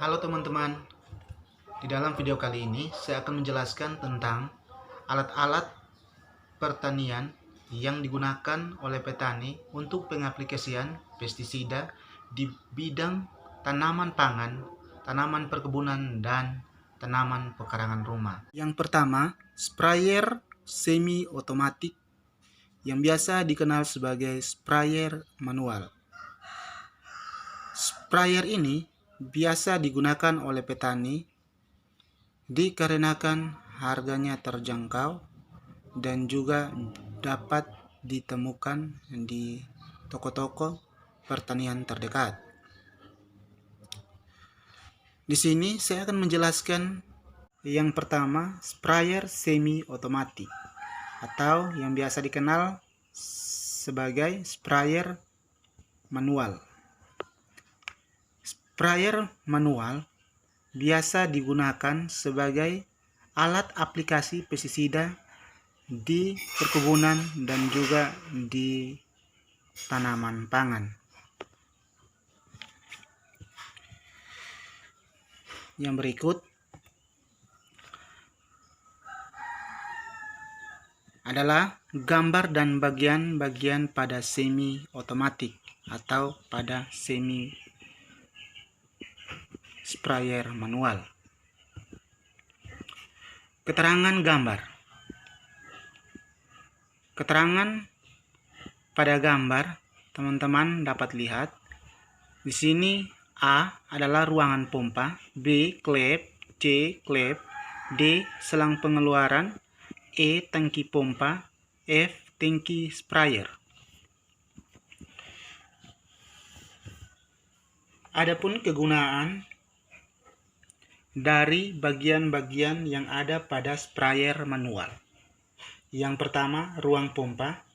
Halo teman-teman, di dalam video kali ini saya akan menjelaskan tentang alat-alat pertanian yang digunakan oleh petani untuk pengaplikasian pestisida di bidang tanaman pangan, tanaman perkebunan, dan tanaman pekarangan rumah. Yang pertama, sprayer semi otomatik yang biasa dikenal sebagai sprayer manual. Sprayer ini biasa digunakan oleh petani dikarenakan harganya terjangkau dan juga dapat ditemukan di toko-toko pertanian terdekat. Di sini saya akan menjelaskan yang pertama, sprayer semi otomatik atau yang biasa dikenal sebagai sprayer manual. Sprayer manual biasa digunakan sebagai alat aplikasi pestisida di perkebunan dan juga di tanaman pangan. Yang berikut adalah gambar dan bagian-bagian pada semi otomatik atau pada semi sprayer manual. Keterangan gambar. Keterangan pada gambar teman-teman dapat lihat di sini. A adalah ruangan pompa, B klep, C klep, D selang pengeluaran, E tangki pompa, F tangki sprayer. Adapun kegunaan dari bagian-bagian yang ada pada sprayer manual. Yang pertama, ruang pompa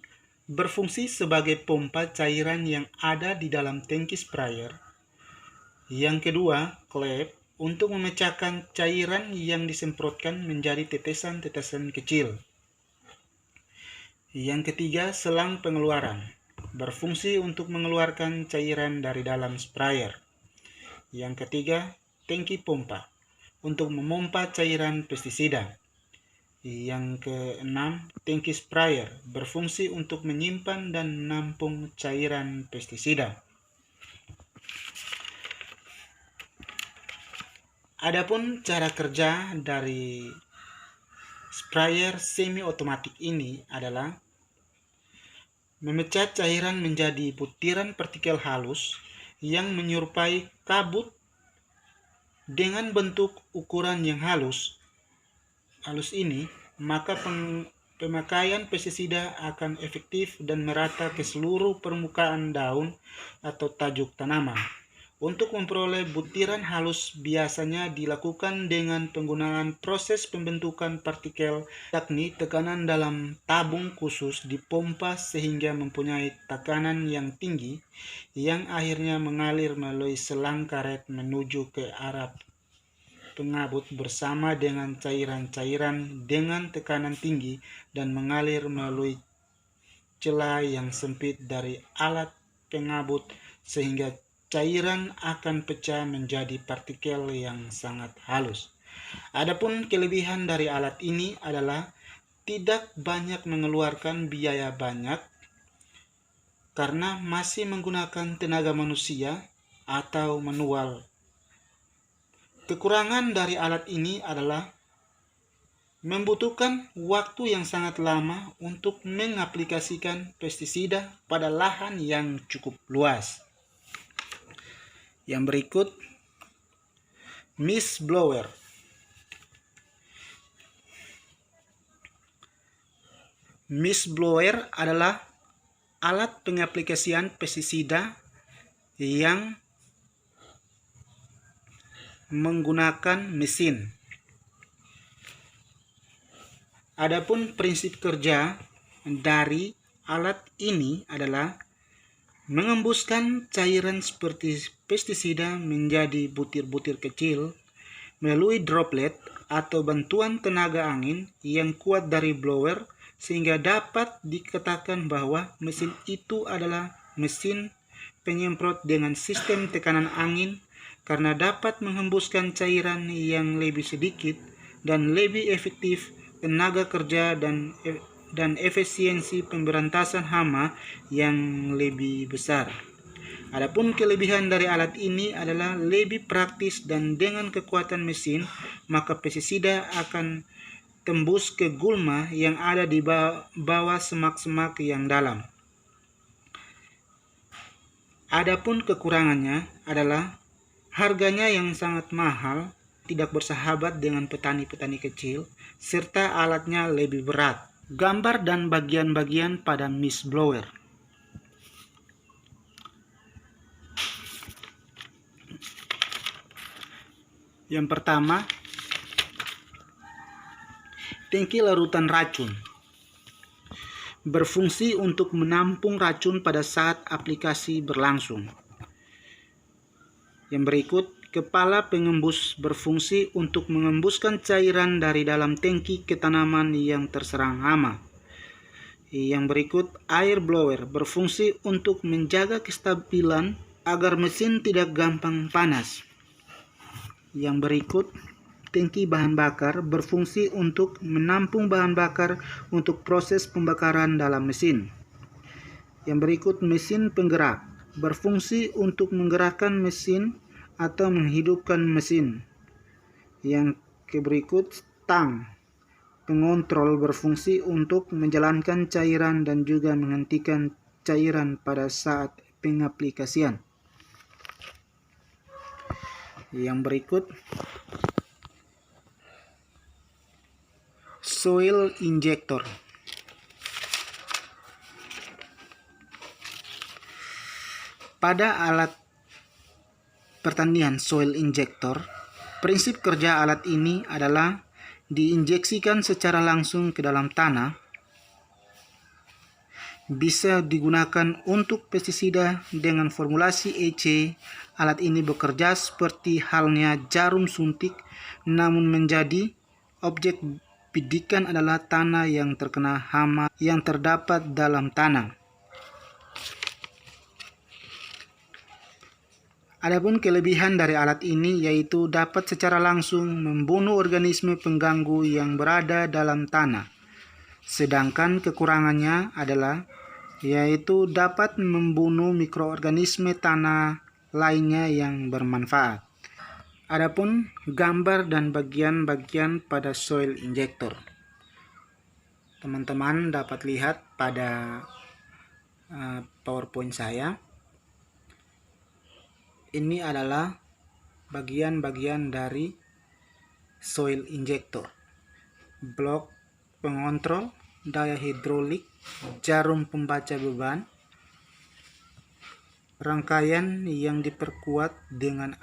berfungsi sebagai pompa cairan yang ada di dalam tangki sprayer. Yang kedua, klep untuk memecahkan cairan yang disemprotkan menjadi tetesan-tetesan kecil. Yang ketiga, selang pengeluaran berfungsi untuk mengeluarkan cairan dari dalam sprayer. Yang ketiga, tangki pompa untuk memompa cairan pestisida. Yang keenam, tangki sprayer berfungsi untuk menyimpan dan menampung cairan pestisida. Adapun cara kerja dari sprayer semi otomatik ini adalah memecah cairan menjadi butiran partikel halus yang menyerupai kabut dengan bentuk ukuran yang halus ini, maka pemakaian pestisida akan efektif dan merata ke seluruh permukaan daun atau tajuk tanaman. Untuk memperoleh butiran halus biasanya dilakukan dengan penggunaan proses pembentukan partikel, yakni tekanan dalam tabung khusus dipompa sehingga mempunyai tekanan yang tinggi yang akhirnya mengalir melalui selang karet menuju ke arah pengabut bersama dengan cairan-cairan dengan tekanan tinggi dan mengalir melalui celah yang sempit dari alat pengabut sehingga cairan akan pecah menjadi partikel yang sangat halus. Adapun kelebihan dari alat ini adalah tidak banyak mengeluarkan biaya banyak karena masih menggunakan tenaga manusia atau manual. Kekurangan dari alat ini adalah membutuhkan waktu yang sangat lama untuk mengaplikasikan pestisida pada lahan yang cukup luas. Yang berikut, mist blower. Mist blower adalah alat pengaplikasian pestisida yang menggunakan mesin. Adapun prinsip kerja dari alat ini adalah mengembuskan cairan seperti pestisida menjadi butir-butir kecil melalui droplet atau bantuan tenaga angin yang kuat dari blower sehingga dapat dikatakan bahwa mesin itu adalah mesin penyemprot dengan sistem tekanan angin karena dapat menghembuskan cairan yang lebih sedikit dan lebih efektif tenaga kerja dan efisiensi pemberantasan hama yang lebih besar. Adapun kelebihan dari alat ini adalah lebih praktis dan dengan kekuatan mesin, maka pestisida akan tembus ke gulma yang ada di bawah semak-semak yang dalam. Adapun kekurangannya adalah harganya yang sangat mahal, tidak bersahabat dengan petani-petani kecil, serta alatnya lebih berat. Gambar dan bagian-bagian pada mist blower. Yang pertama, tangki larutan racun. Berfungsi untuk menampung racun pada saat aplikasi berlangsung. Yang berikut, kepala pengembus berfungsi untuk mengembuskan cairan dari dalam tangki ke tanaman yang terserang hama. Yang berikut, air blower berfungsi untuk menjaga kestabilan agar mesin tidak gampang panas. Yang berikut, tangki bahan bakar berfungsi untuk menampung bahan bakar untuk proses pembakaran dalam mesin. Yang berikut, mesin penggerak berfungsi untuk menggerakkan mesin atau menghidupkan mesin. Yang berikut, tang pengontrol berfungsi untuk menjalankan cairan dan juga menghentikan cairan pada saat pengaplikasian. Yang berikut, soil injector. Pada alat pertanian soil injector, prinsip kerja alat ini adalah diinjeksikan secara langsung ke dalam tanah. Bisa digunakan untuk pestisida dengan formulasi EC. Alat ini bekerja seperti halnya jarum suntik, namun menjadi objek bidikan adalah tanah yang terkena hama yang terdapat dalam tanah. Adapun kelebihan dari alat ini yaitu dapat secara langsung membunuh organisme pengganggu yang berada dalam tanah. Sedangkan kekurangannya adalah yaitu dapat membunuh mikroorganisme tanah lainnya yang bermanfaat. Adapun gambar dan bagian-bagian pada soil injector. Teman-teman dapat lihat pada PowerPoint saya. Ini adalah bagian-bagian dari soil injector. Blok pengontrol, daya hidrolik, jarum pembaca beban, rangkaian yang diperkuat dengan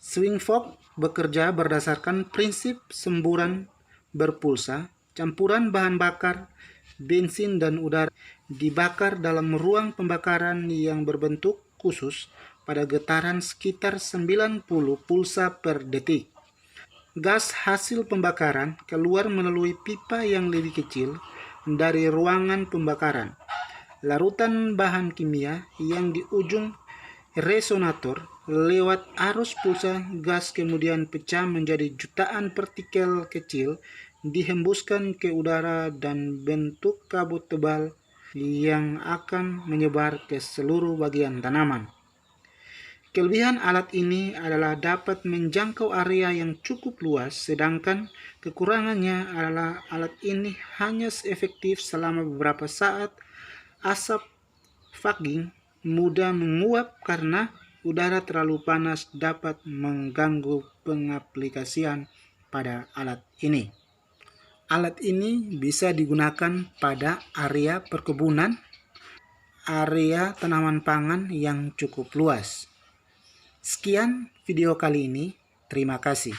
swing fork bekerja berdasarkan prinsip semburan berpulsa. Campuran bahan bakar, bensin dan udara dibakar dalam ruang pembakaran yang berbentuk khusus pada getaran sekitar 90 pulsa per detik. Gas hasil pembakaran keluar melalui pipa yang lebih kecil dari ruangan pembakaran. Larutan bahan kimia yang di ujung resonator lewat arus pulsa gas kemudian pecah menjadi jutaan partikel kecil, dihembuskan ke udara dan bentuk kabut tebal yang akan menyebar ke seluruh bagian tanaman. Kelebihan alat ini adalah dapat menjangkau area yang cukup luas, sedangkan kekurangannya adalah alat ini hanya efektif selama beberapa saat. Asap fogging mudah menguap karena udara terlalu panas dapat mengganggu pengaplikasian pada alat ini. Alat ini bisa digunakan pada area perkebunan, area tanaman pangan yang cukup luas. Sekian video kali ini, terima kasih.